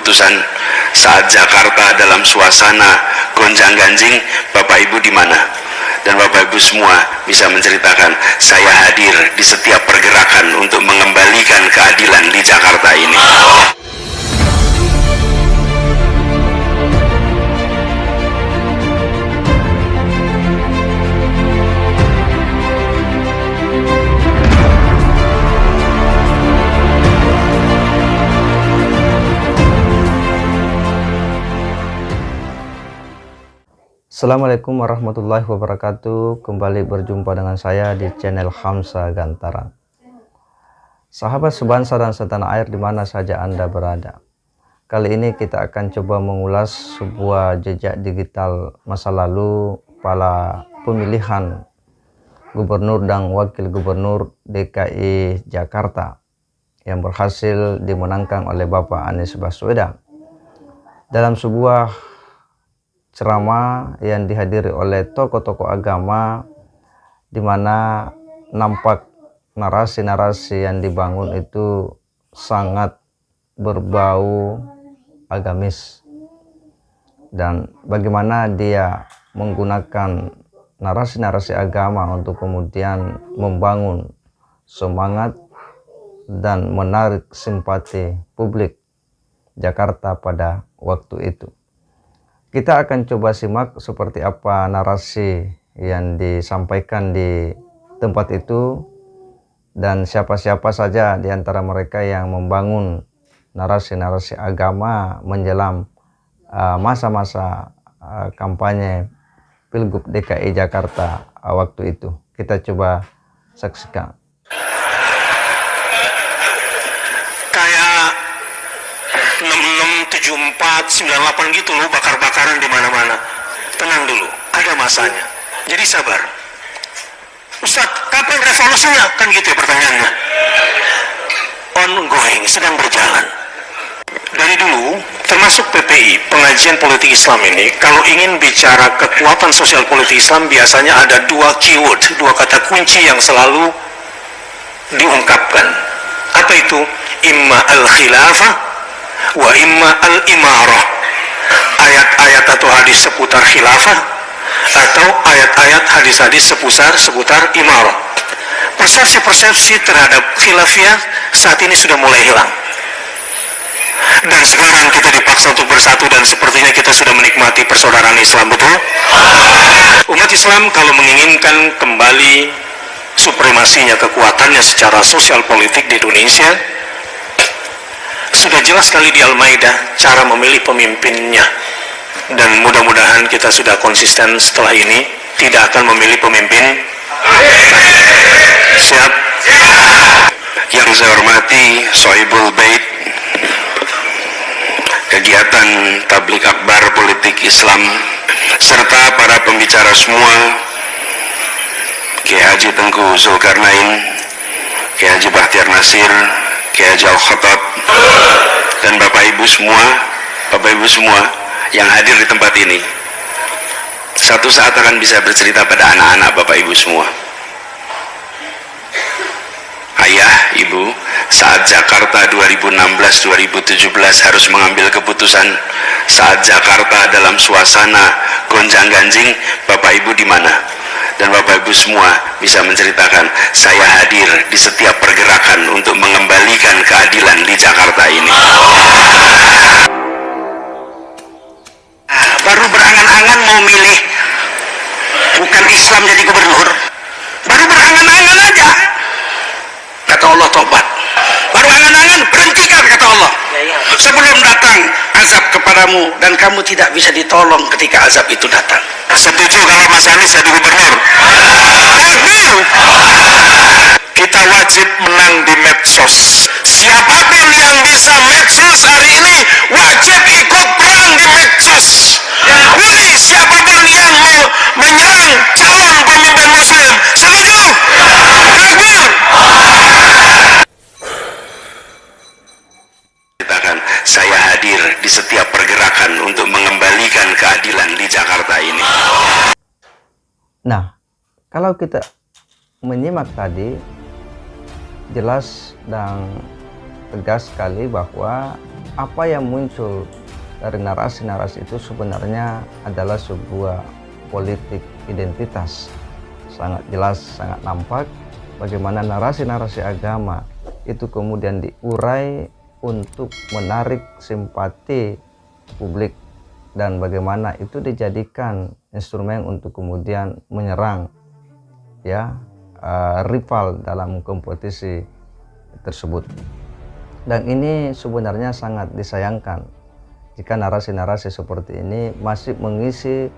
keputusan saat Jakarta dalam suasana gonjang-ganjing, Bapak Ibu di mana? Dan Bapak Ibu semua bisa menceritakan, saya hadir di setiap pergerakan untuk mengembalikan keadilan di Jakarta ini. Assalamualaikum warahmatullahi wabarakatuh. Kembali berjumpa dengan saya di channel Hamsa Gantaran. Sahabat sebangsa dan setanah air di mana saja Anda berada, kali ini kita akan coba mengulas sebuah jejak digital masa lalu pada pemilihan gubernur dan wakil gubernur DKI Jakarta yang berhasil dimenangkan oleh Bapak Anies Baswedan. Dalam sebuah ceramah yang dihadiri oleh tokoh-tokoh agama, di mana nampak narasi-narasi yang dibangun itu sangat berbau agamis, dan bagaimana dia menggunakan narasi-narasi agama untuk kemudian membangun semangat dan menarik simpati publik Jakarta pada waktu itu. Kita akan coba simak seperti apa narasi yang disampaikan di tempat itu, dan siapa-siapa saja di antara mereka yang membangun narasi-narasi agama menjelang masa-masa kampanye Pilgub DKI Jakarta waktu itu. Kita coba saksikan. Kayak 66, 74, 98 gitu loh, bakar-bakaran di mana-mana. Tenang dulu, ada masanya. Jadi sabar. Ustadz, kapan revolusinya? Kan gitu ya pertanyaannya. Ongoing, sedang berjalan. Dari dulu, termasuk PPI, pengajian politik Islam ini, kalau ingin bicara kekuatan sosial politik Islam, biasanya ada dua keyword, dua kata kunci yang selalu diungkapkan. Apa itu? Imma al-khilafah wa imma al-imarah. Ayat-ayat atau hadis seputar khilafah, atau ayat-ayat hadis-hadis seputar imarah. Persepsi-persepsi terhadap khilafiyah saat ini sudah mulai hilang, dan sekarang kita dipaksa untuk bersatu, dan sepertinya kita sudah menikmati persaudaraan Islam, betul? Umat Islam kalau menginginkan kembali supremasinya, kekuatannya secara sosial politik di Indonesia, sudah jelas sekali di Al-Maidah cara memilih pemimpinnya, dan mudah-mudahan kita sudah konsisten setelah ini tidak akan memilih pemimpin. Siap? Yang saya hormati Sohibul Bait, kegiatan tablik akbar politik Islam, serta para pembicara semua, Kiai Haji Tengku Zulkarnain, Kiai Haji Bahtiar Nasir, Kiai Haji Al-Khattab, dan Bapak Ibu semua yang hadir di tempat ini. Satu saat akan bisa bercerita pada anak-anak Bapak Ibu semua. Ayah, Ibu, saat Jakarta 2016-2017 harus mengambil keputusan, saat Jakarta dalam suasana gonjang-ganjing, Bapak Ibu di mana? Dan Bapak Ibu semua bisa menceritakan, saya hadir di setiap pergerakan untuk mengembalikan keadilan di Jakarta ini. Baru berangan-angan mau milih bukan Islam jadi gubernur, baru berangan-angan aja, kata Allah tobat. Baru angan-angan, berhentikan, kata Allah, sebelum datang azab kepadamu, dan kamu tidak bisa ditolong ketika azab itu datang. Setuju kalau Mas Anies jadi gubernur? Kita wajib menang di medsos. Siapapun yang bisa medsos hari ini wajib ikut perang di medsos. Pilih siapapun yang mau menyerang calon pemimpin muslim. Setuju? Takbir! Saya hadir di setiap pergerakan untuk mengembalikan keadilan di Jakarta ini. Nah, kalau kita menyimak tadi, jelas dan tegas sekali bahwa apa yang muncul dari narasi-narasi itu sebenarnya adalah sebuah politik identitas. Sangat jelas, sangat nampak bagaimana narasi-narasi agama itu kemudian diurai untuk menarik simpati publik, dan bagaimana itu dijadikan instrumen untuk kemudian menyerang rival dalam kompetisi tersebut. Dan ini sebenarnya sangat disayangkan jika narasi-narasi seperti ini masih mengisi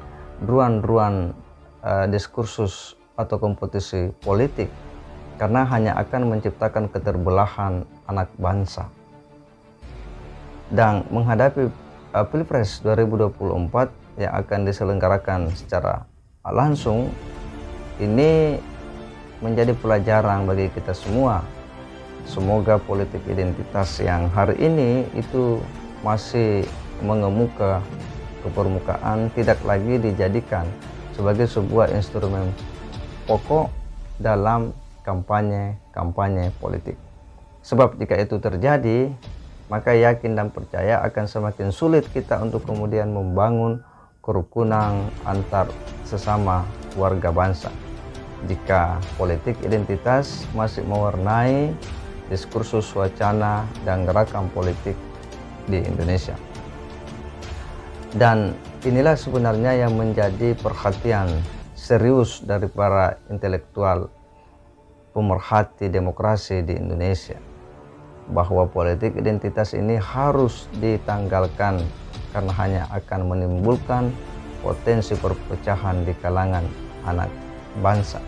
ruang-ruang diskursus atau kompetisi politik, karena hanya akan menciptakan keterbelahan anak bangsa. Dan menghadapi Pilpres 2024 yang akan diselenggarakan secara langsung, ini menjadi pelajaran bagi kita semua. Semoga politik identitas yang hari ini itu masih mengemuka ke permukaan tidak lagi dijadikan sebagai sebuah instrumen pokok dalam kampanye politik. Sebab jika itu terjadi, maka yakin dan percaya akan semakin sulit kita untuk kemudian membangun kerukunan antar sesama warga bangsa jika politik identitas masih mewarnai diskursus, wacana, dan gerakan politik di Indonesia. Dan inilah sebenarnya yang menjadi perhatian serius dari para intelektual pemerhati demokrasi di Indonesia, bahwa politik identitas ini harus ditanggalkan karena hanya akan menimbulkan potensi perpecahan di kalangan anak bangsa.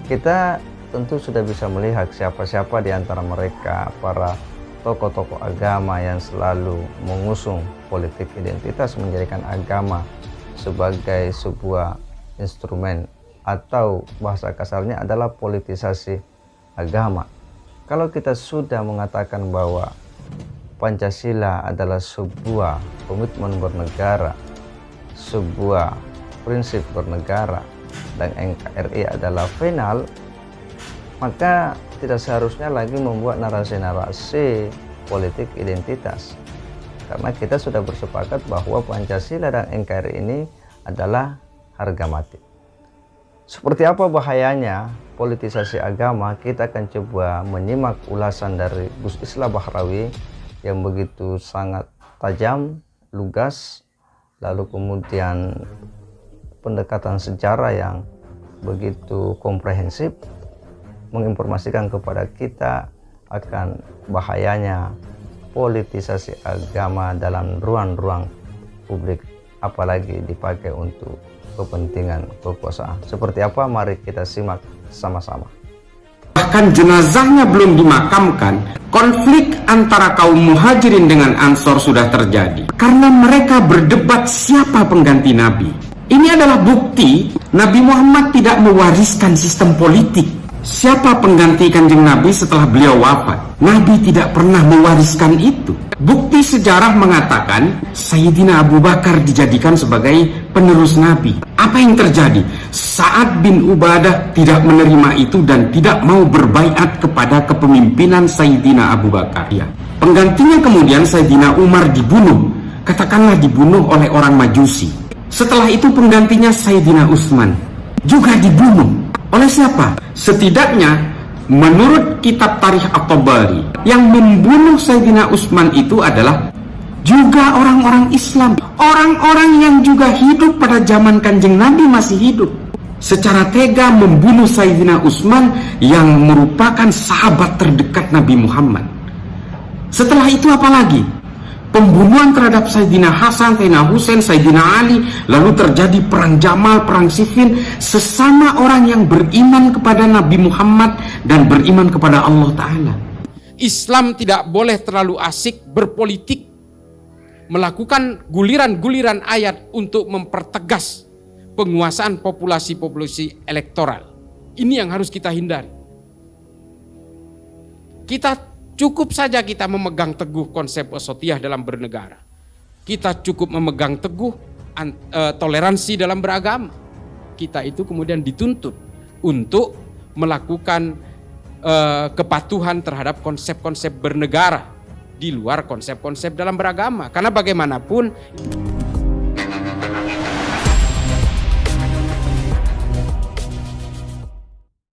Kita tentu sudah bisa melihat siapa-siapa di antara mereka para tokoh-tokoh agama yang selalu mengusung politik identitas, menjadikan agama sebagai sebuah instrumen, atau bahasa kasarnya adalah politisasi agama. Kalau kita sudah mengatakan bahwa Pancasila adalah sebuah komitmen bernegara, sebuah prinsip bernegara, dan NKRI adalah final, maka tidak seharusnya lagi membuat narasi-narasi politik identitas, karena kita sudah bersepakat bahwa Pancasila dan NKRI ini adalah harga mati. Seperti apa bahayanya politisasi agama? Kita akan coba menyimak ulasan dari Gus Islah Bahrawi yang begitu sangat tajam, lugas, lalu kemudian pendekatan sejarah yang begitu komprehensif, menginformasikan kepada kita akan bahayanya politisasi agama dalam ruang-ruang publik, apalagi dipakai untuk kepentingan kekuasaan. Seperti apa? Mari kita simak sama-sama. Bahkan jenazahnya belum dimakamkan, konflik antara kaum muhajirin dengan ansor sudah terjadi karena mereka berdebat siapa pengganti Nabi. Ini adalah bukti Nabi Muhammad tidak mewariskan sistem politik. Siapa pengganti Kanjeng Nabi setelah beliau wafat? Nabi tidak pernah mewariskan itu. Bukti sejarah mengatakan Sayyidina Abu Bakar dijadikan sebagai penerus Nabi. Apa yang terjadi? Sa'ad bin Ubadah tidak menerima itu dan tidak mau berbaiat kepada kepemimpinan Sayyidina Abu Bakar. Ya. Penggantinya kemudian Sayyidina Umar dibunuh. Katakanlah dibunuh oleh orang Majusi. Setelah itu penggantinya Sayyidina Utsman juga dibunuh. Oleh siapa? Setidaknya menurut kitab Tarikh At-Tabari, yang membunuh Sayyidina Utsman itu adalah juga orang-orang Islam, orang-orang yang juga hidup pada zaman Kanjeng Nabi masih hidup. Secara tega membunuh Sayyidina Utsman yang merupakan sahabat terdekat Nabi Muhammad. Setelah itu apa lagi? Pembunuhan terhadap Sayyidina Hasan, Sayyidina Husain, Sayyidina Ali, lalu terjadi perang Jamal, perang Siffin, sesama orang yang beriman kepada Nabi Muhammad dan beriman kepada Allah Ta'ala. Islam tidak boleh terlalu asik berpolitik, melakukan guliran-guliran ayat untuk mempertegas penguasaan populasi elektoral. Ini yang harus kita hindari. Cukup saja kita memegang teguh konsep wasatiyah dalam bernegara. Kita cukup memegang teguh toleransi dalam beragama. Kita itu kemudian dituntut untuk melakukan kepatuhan terhadap konsep-konsep bernegara di luar konsep-konsep dalam beragama. Karena bagaimanapun